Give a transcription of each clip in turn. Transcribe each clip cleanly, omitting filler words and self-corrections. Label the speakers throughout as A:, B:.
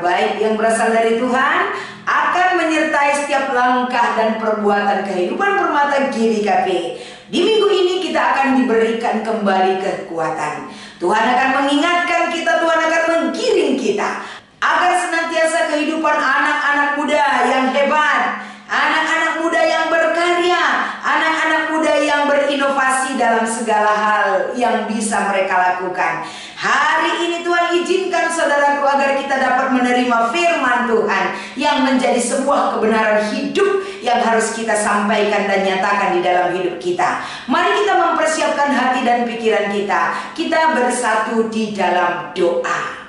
A: Kabar baik yang berasal dari Tuhan akan menyertai setiap langkah dan perbuatan kehidupan Permata GBKP. Di minggu ini kita akan diberikan kembali kekuatan. Tuhan akan mengingatkan kita, Tuhan akan menggiring kita agar senantiasa kehidupan anak-anak muda yang hebat, anak-anak muda yang berkarya, anak-anak muda yang berinovasi dalam segala hal yang bisa mereka lakukan. Hari ini Tuhan izinkan saudaraku agar kita dapat menerima firman Tuhan yang menjadi sebuah kebenaran hidup yang harus kita sampaikan dan nyatakan di dalam hidup kita. Mari kita mempersiapkan hati dan pikiran kita. Kita bersatu di dalam doa.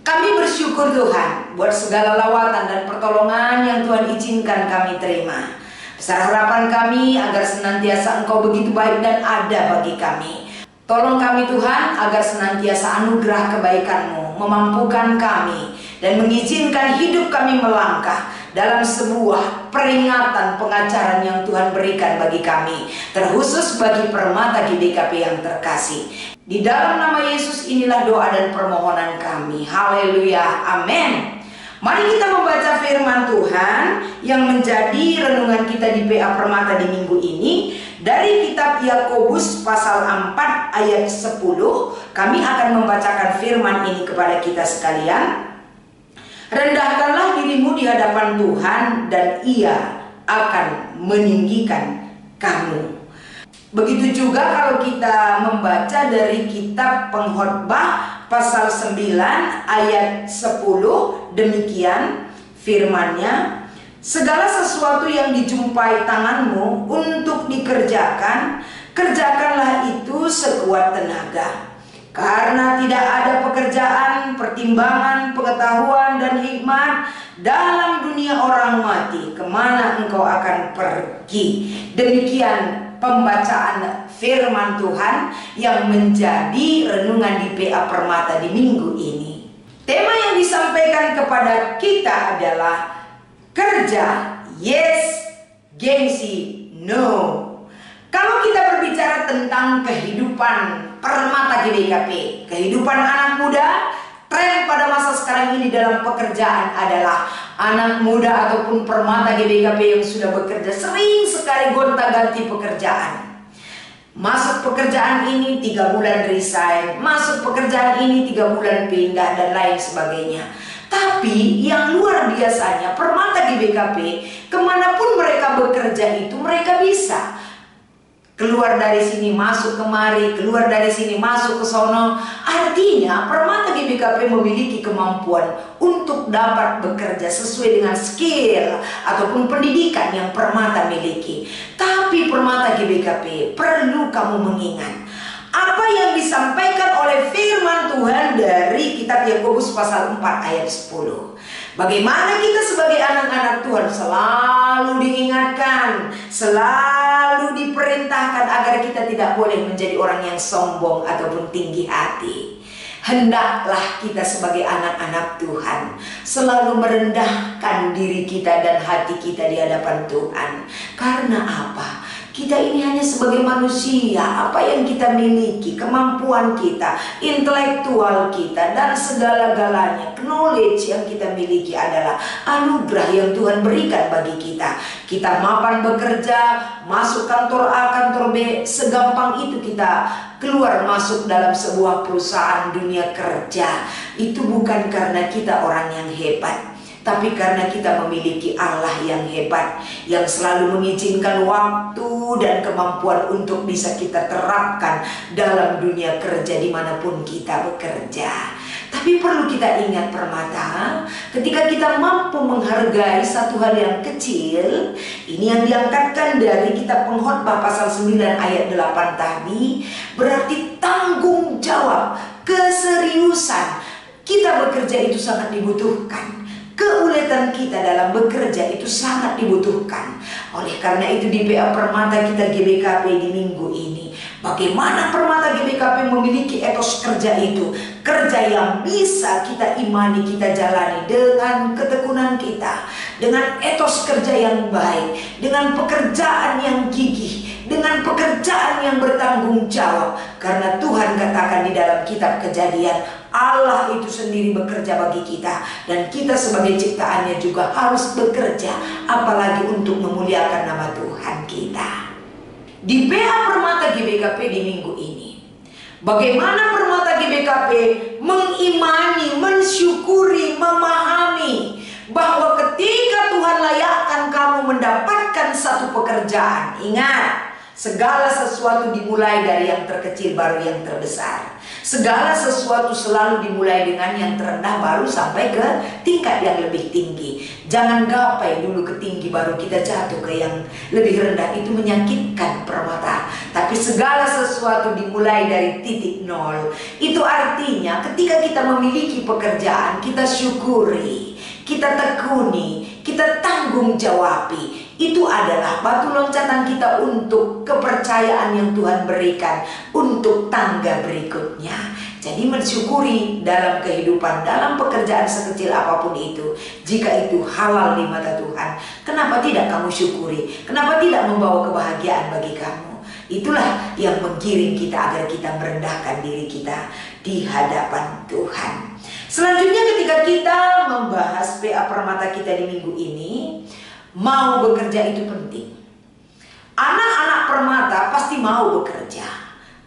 A: Kami bersyukur Tuhan buat segala lawatan dan pertolongan yang Tuhan izinkan kami terima. Besar harapan kami agar senantiasa Engkau begitu baik dan ada bagi kami. Tolong kami Tuhan agar senantiasa anugerah kebaikan-Mu memampukan kami dan mengizinkan hidup kami melangkah dalam sebuah peringatan pengajaran yang Tuhan berikan bagi kami, terkhusus bagi Permata GBKP yang terkasih. Di dalam nama Yesus inilah doa dan permohonan kami. Haleluya, amin. Mari kita membaca firman Tuhan yang menjadi renungan kita di PA Permata di minggu ini. Dari kitab Yakobus pasal 4 ayat 10. Kami akan membacakan firman ini kepada kita sekalian. Rendahkanlah dirimu di hadapan Tuhan dan Ia akan meninggikan kamu. Begitu juga kalau kita membaca dari kitab Pengkhotbah pasal 9 ayat 10, demikian firman-Nya. Segala sesuatu yang dijumpai tanganmu untuk dikerjakan, kerjakanlah itu sekuat tenaga. Karena tidak ada pekerjaan, pertimbangan, pengetahuan, dan hikmat dalam dunia orang mati, kemana engkau akan pergi. Demikian pembacaan firman Tuhan yang menjadi renungan di PA Permata di minggu ini. Tema yang disampaikan kepada kita adalah kerja yes, gengsi no. Kalau kita berbicara tentang kehidupan Permata GBKP, kehidupan anak muda, tren pada masa sekarang ini dalam pekerjaan adalah anak muda ataupun Permata GBKP yang sudah bekerja sering sekali gonta-ganti pekerjaan. Masuk pekerjaan ini 3 bulan resign, masuk pekerjaan ini 3 bulan pindah, dan lain sebagainya. Tapi yang luar biasanya Permata GBKP, kemanapun mereka bekerja itu mereka bisa keluar dari sini masuk kemari, keluar dari sini masuk ke sono. Artinya Permata GBKP memiliki kemampuan untuk dapat bekerja sesuai dengan skill ataupun pendidikan yang Permata miliki. Tapi Permata GBKP perlu kamu mengingat apa yang disampaikan oleh firman Tuhan dari kitab Yakobus pasal 4 ayat 10. Bagaimana kita sebagai anak-anak Tuhan selalu diingatkan, selalu diperintahkan agar kita tidak boleh menjadi orang yang sombong ataupun tinggi hati. Hendaklah kita sebagai anak-anak Tuhan selalu merendahkan diri kita dan hati kita di hadapan Tuhan. Karena apa? Kita ini hanya sebagai manusia. Apa yang kita miliki, kemampuan kita, intelektual kita, dan segala-galanya, knowledge yang kita miliki adalah anugerah yang Tuhan berikan bagi kita. Kita mapan bekerja, masuk kantor A, kantor B, segampang itu kita keluar masuk dalam sebuah perusahaan dunia kerja. Itu bukan karena kita orang yang hebat, tapi karena kita memiliki Allah yang hebat, yang selalu mengizinkan waktu dan kemampuan untuk bisa kita terapkan dalam dunia kerja dimanapun kita bekerja. Tapi perlu kita ingat Permata, ketika kita mampu menghargai satu hal yang kecil, ini yang diangkatkan dari kitab Pengkhotbah pasal 9 ayat 8 tadi, berarti tanggung jawab, keseriusan. Kita bekerja itu sangat dibutuhkan. Keuletan kita dalam bekerja itu sangat dibutuhkan. Oleh karena itu di PA Permata kita GBKP di minggu ini, bagaimana Permata GBKP memiliki etos kerja itu, kerja yang bisa kita imani, kita jalani dengan ketekunan kita, dengan etos kerja yang baik, dengan pekerjaan yang gigih, dengan pekerjaan yang bertanggung jawab. Karena Tuhan katakan di dalam kitab Kejadian, Allah itu sendiri bekerja bagi kita, dan kita sebagai ciptaannya juga harus bekerja, apalagi untuk memuliakan nama Tuhan kita. Di PA Permata GBKP di minggu ini, bagaimana Permata GBKP mengimani, mensyukuri, memahami bahwa ketika Tuhan layakkan kamu mendapatkan satu pekerjaan, ingat, segala sesuatu dimulai dari yang terkecil baru yang terbesar. Segala sesuatu selalu dimulai dengan yang terendah baru sampai ke tingkat yang lebih tinggi. Jangan gapai dulu ke tinggi baru kita jatuh ke yang lebih rendah. Itu menyakitkan Permata. Tapi segala sesuatu dimulai dari titik nol. Itu artinya ketika kita memiliki pekerjaan, kita syukuri, kita tekuni, kita tanggung jawabi. Itu adalah batu loncatan kita untuk kepercayaan yang Tuhan berikan untuk tangga berikutnya. Jadi mensyukuri dalam kehidupan, dalam pekerjaan sekecil apapun itu, jika itu halal di mata Tuhan, kenapa tidak kamu syukuri? Kenapa tidak membawa kebahagiaan bagi kamu? Itulah yang menggiring kita agar kita merendahkan diri kita di hadapan Tuhan. Selanjutnya ketika kita membahas PA Permata kita di minggu ini, mau bekerja itu penting. Anak-anak Permata pasti mau bekerja.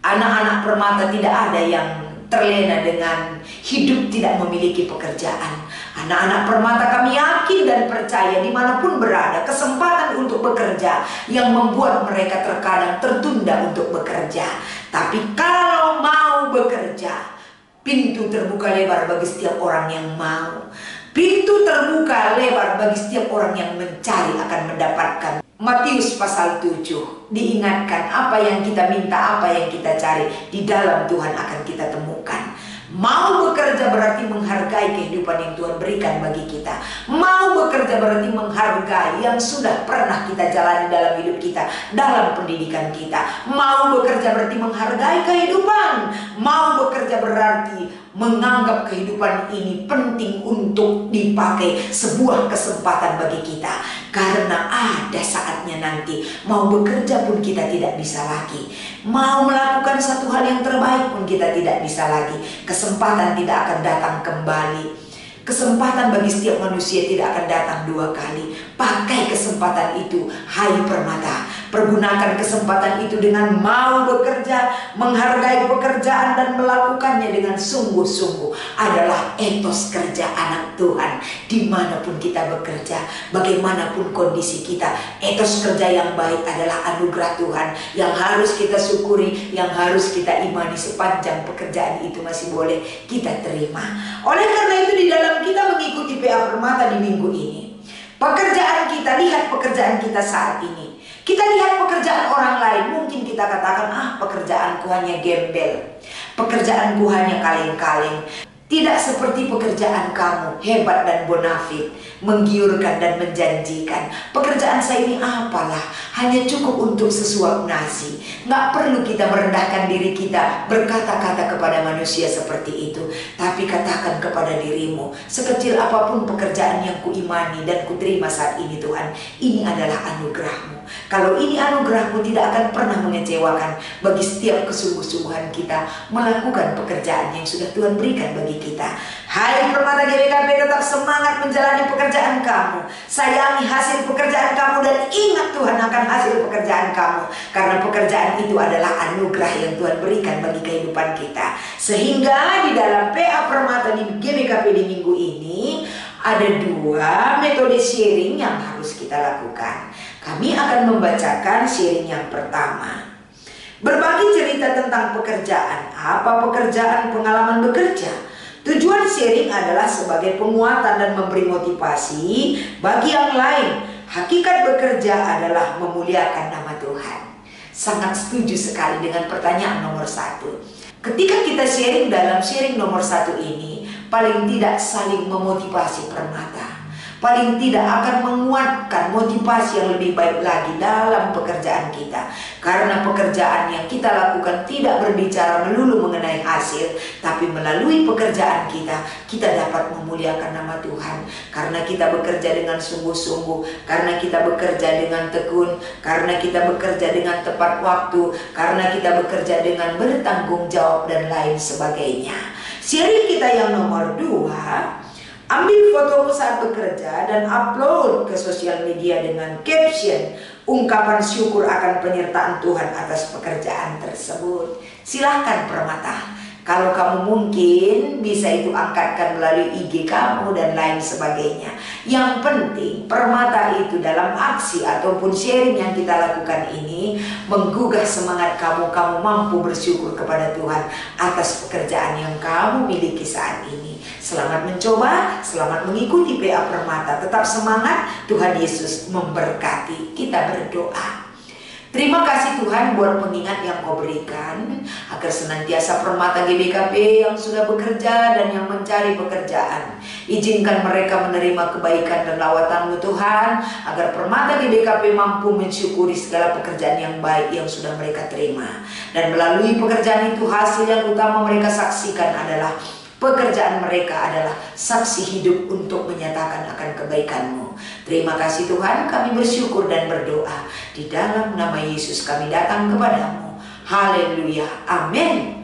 A: Anak-anak Permata tidak ada yang terlena dengan hidup tidak memiliki pekerjaan. Anak-anak Permata kami yakin dan percaya dimanapun berada, kesempatan untuk bekerja yang membuat mereka terkadang tertunda untuk bekerja. Tapi kalau mau bekerja, pintu terbuka lebar bagi setiap orang yang mau. Pintu terbuka lebar bagi setiap orang yang mencari akan mendapatkan. Matius pasal 7 diingatkan apa yang kita minta, apa yang kita cari di dalam Tuhan akan kita temukan. Mau bekerja berarti menghargai kehidupan yang Tuhan berikan bagi kita. Mau bekerja berarti menghargai yang sudah pernah kita jalani dalam hidup kita, dalam pendidikan kita. Mau bekerja berarti menghargai kehidupan. Mau bekerja berarti menganggap kehidupan ini penting untuk dipakai, sebuah kesempatan bagi kita. Karena ada saatnya nanti mau bekerja pun kita tidak bisa lagi. Mau melakukan satu hal yang terbaik pun kita tidak bisa lagi. Kesempatan tidak akan datang kembali. Kesempatan bagi setiap manusia tidak akan datang dua kali. Pakai kesempatan itu, hai Permata. Pergunakan kesempatan itu dengan mau bekerja, menghargai pekerjaan dan melakukannya dengan sungguh-sungguh. Adalah etos kerja anak Tuhan. Dimanapun kita bekerja, bagaimanapun kondisi kita, etos kerja yang baik adalah anugerah Tuhan yang harus kita syukuri, yang harus kita imani sepanjang pekerjaan itu masih boleh kita terima. Oleh karena itu di dalam kita mengikuti PA Permata di minggu ini, pekerjaan kita, lihat pekerjaan kita saat ini. Kita lihat pekerjaan orang lain, mungkin kita katakan, pekerjaanku hanya gembel, pekerjaanku hanya kaleng-kaleng. Tidak seperti pekerjaan kamu, hebat dan bonafit, menggiurkan dan menjanjikan. Pekerjaan saya ini apalah, hanya cukup untuk sesuap nasi. Nggak perlu kita merendahkan diri kita, berkata-kata kepada manusia seperti itu. Tapi katakan kepada dirimu, sekecil apapun pekerjaan yang kuimani dan kuterima saat ini Tuhan, ini adalah anugerahmu. Kalau ini anugerahmu tidak akan pernah mengecewakan bagi setiap kesungguh-sungguhan kita melakukan pekerjaan yang sudah Tuhan berikan bagi kita. Hai Permata GBKP, tetap semangat menjalani pekerjaan kamu. Sayangi hasil pekerjaan kamu dan ingat Tuhan akan hasil pekerjaan kamu. Karena pekerjaan itu adalah anugerah yang Tuhan berikan bagi kehidupan kita. Sehingga di dalam PA Permata di GBKP di minggu ini ada dua metode sharing yang harus kita lakukan. Kami akan membacakan sharing yang pertama. Berbagi cerita tentang pekerjaan. Apa pekerjaan, pengalaman bekerja? Tujuan sharing adalah sebagai penguatan dan memberi motivasi bagi yang lain. Hakikat bekerja adalah memuliakan nama Tuhan. Sangat setuju sekali dengan pertanyaan nomor 1. Ketika kita sharing dalam sharing nomor 1 ini, paling tidak saling memotivasi Permata. paling tidak akan menguatkan motivasi yang lebih baik lagi dalam pekerjaan kita. Karena pekerjaan yang kita lakukan tidak berbicara melulu mengenai hasil, tapi melalui pekerjaan kita dapat memuliakan nama Tuhan. Karena kita bekerja dengan sungguh-sungguh, karena kita bekerja dengan tekun, karena kita bekerja dengan tepat waktu, karena kita bekerja dengan bertanggung jawab dan lain sebagainya. Seri kita yang nomor 2, ambil fotomu saat bekerja dan upload ke sosial media dengan caption ungkapan syukur akan penyertaan Tuhan atas pekerjaan tersebut. Silahkan Permata, kalau kamu mungkin bisa itu angkatkan melalui IG kamu dan lain sebagainya. Yang penting Permata itu dalam aksi ataupun sharing yang kita lakukan ini menggugah semangat kamu mampu bersyukur kepada Tuhan atas pekerjaan yang kamu miliki saat ini. Selamat mencoba, selamat mengikuti PA Permata. Tetap semangat, Tuhan Yesus memberkati. Kita berdoa. Terima kasih Tuhan buat pengingat yang Kau berikan, agar senantiasa Permata GBKP yang sudah bekerja dan yang mencari pekerjaan, izinkan mereka menerima kebaikan dan lawatan-Mu Tuhan, agar Permata GBKP mampu mensyukuri segala pekerjaan yang baik yang sudah mereka terima. Dan melalui pekerjaan itu hasil yang utama mereka saksikan adalah pekerjaan mereka adalah saksi hidup untuk menyatakan akan kebaikan-Mu. Terima kasih Tuhan, kami bersyukur dan berdoa. Di dalam nama Yesus kami datang kepadamu. Haleluya, amin.